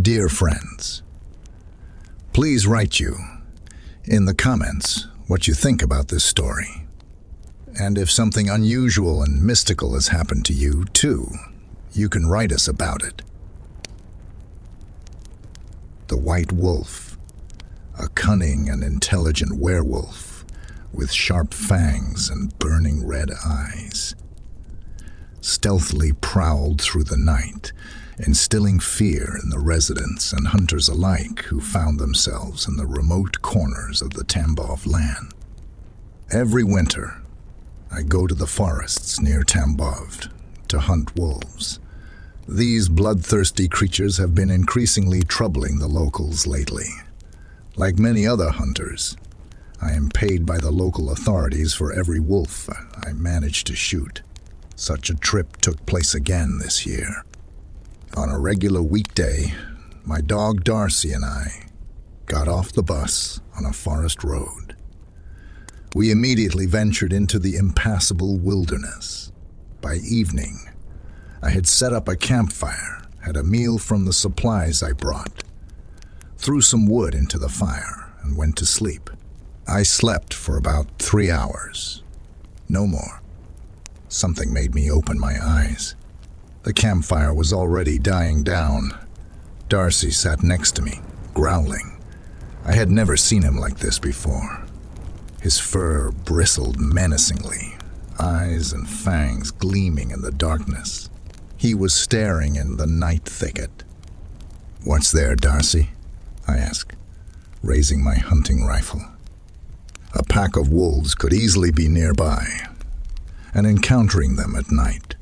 Dear friends, please write you in the comments what you think about this story. And if something unusual and mystical has happened to you, too, you can write us about it. The White Wolf, a cunning and intelligent werewolf with sharp fangs and burning red eyes, stealthily prowled through the night, instilling fear in the residents and hunters alike who found themselves in the remote corners of the Tambov land. Every winter, I go to the forests near Tambov to hunt wolves. These bloodthirsty creatures have been increasingly troubling the locals lately. Like many other hunters, I am paid by the local authorities for every wolf I manage to shoot. Such a trip took place again this year. On a regular weekday, my dog Darcy and I got off the bus on a forest road. We immediately ventured into the impassable wilderness. By evening, I had set up a campfire, had a meal from the supplies I brought, threw some wood into the fire, and went to sleep. I slept for about 3 hours. No more. Something made me open my eyes. The campfire was already dying down. Darcy sat next to me, growling. I had never seen him like this before. His fur bristled menacingly, eyes and fangs gleaming in the darkness. He was staring in the night thicket. "What's there, Darcy?" I asked, raising my hunting rifle. A pack of wolves could easily be nearby, and encountering them at night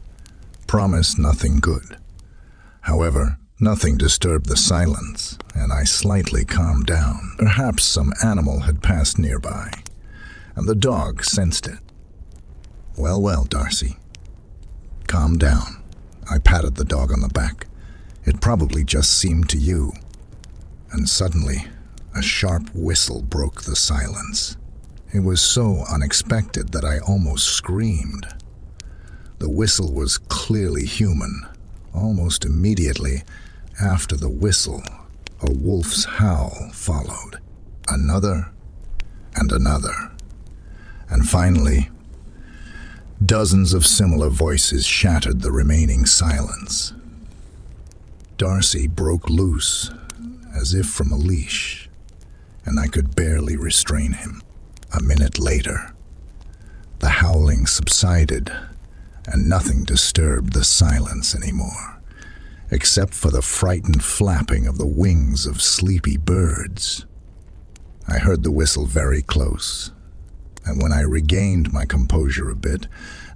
promised nothing good. However, nothing disturbed the silence, and I slightly calmed down. Perhaps some animal had passed nearby, and the dog sensed it. Well, Darcy. Calm down. I patted the dog on the back. It probably just seemed to you. And suddenly, a sharp whistle broke the silence. It was so unexpected that I almost screamed. The whistle was clearly human. Almost immediately after the whistle, a wolf's howl followed. Another and another. And finally, dozens of similar voices shattered the remaining silence. Darcy broke loose, as if from a leash, and I could barely restrain him. A minute later, the howling subsided, and nothing disturbed the silence anymore, except for the frightened flapping of the wings of sleepy birds. I heard the whistle very close, and when I regained my composure a bit,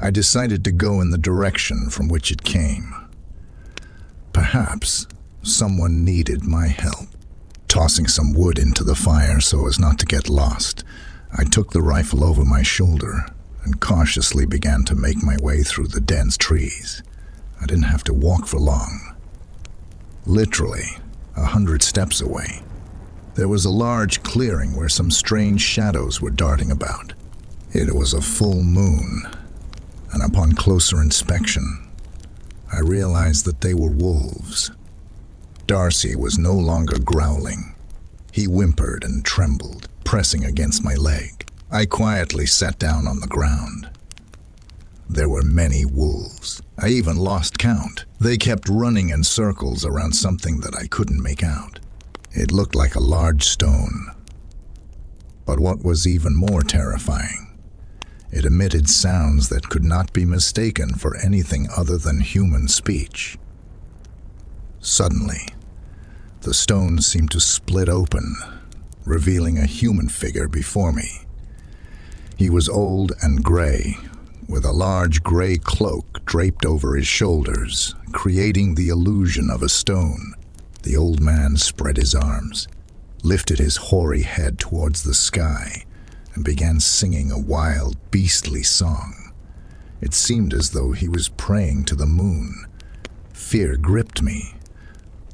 I decided to go in the direction from which it came. Perhaps someone needed my help. Tossing some wood into the fire so as not to get lost, I took the rifle over my shoulder and cautiously began to make my way through the dense trees. I didn't have to walk for long. Literally 100 steps away, there was a large clearing where some strange shadows were darting about. It was a full moon, and upon closer inspection, I realized that they were wolves. Darcy was no longer growling. He whimpered and trembled, pressing against my leg. I quietly sat down on the ground. There were many wolves. I even lost count. They kept running in circles around something that I couldn't make out. It looked like a large stone. But what was even more terrifying, it emitted sounds that could not be mistaken for anything other than human speech. Suddenly, the stone seemed to split open, revealing a human figure before me. He was old and gray, with a large gray cloak draped over his shoulders, creating the illusion of a stone. The old man spread his arms, lifted his hoary head towards the sky, and began singing a wild, beastly song. It seemed as though he was praying to the moon. Fear gripped me.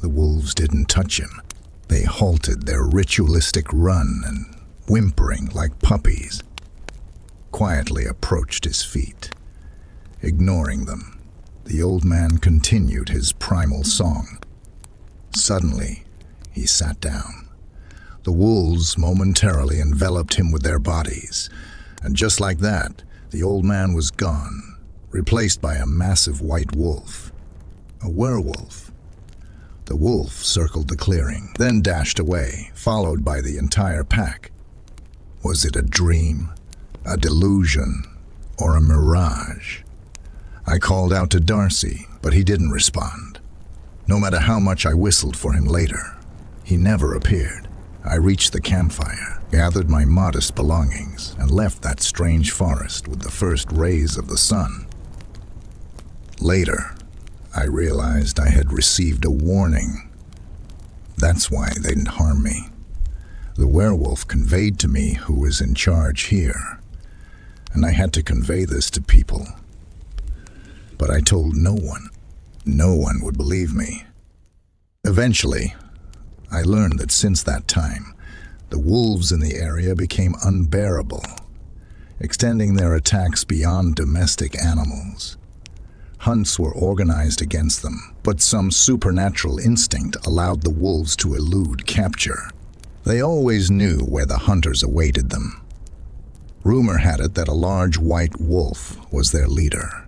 The wolves didn't touch him. They halted their ritualistic run and, whimpering like puppies, quietly approached his feet. Ignoring them, the old man continued his primal song. Suddenly, he sat down. The wolves momentarily enveloped him with their bodies, and just like that, the old man was gone, replaced by a massive white wolf. A werewolf. The wolf circled the clearing, then dashed away, followed by the entire pack. Was it a dream, a delusion, or a mirage? I called out to Darcy, but he didn't respond. No matter how much I whistled for him later, he never appeared. I reached the campfire, gathered my modest belongings, and left that strange forest with the first rays of the sun. Later, I realized I had received a warning. That's why they didn't harm me. The werewolf conveyed to me who was in charge here, and I had to convey this to people. But I told no one. No one would believe me. Eventually, I learned that since that time, the wolves in the area became unbearable, extending their attacks beyond domestic animals. Hunts were organized against them, but some supernatural instinct allowed the wolves to elude capture. They always knew where the hunters awaited them. Rumor had it that a large white wolf was their leader.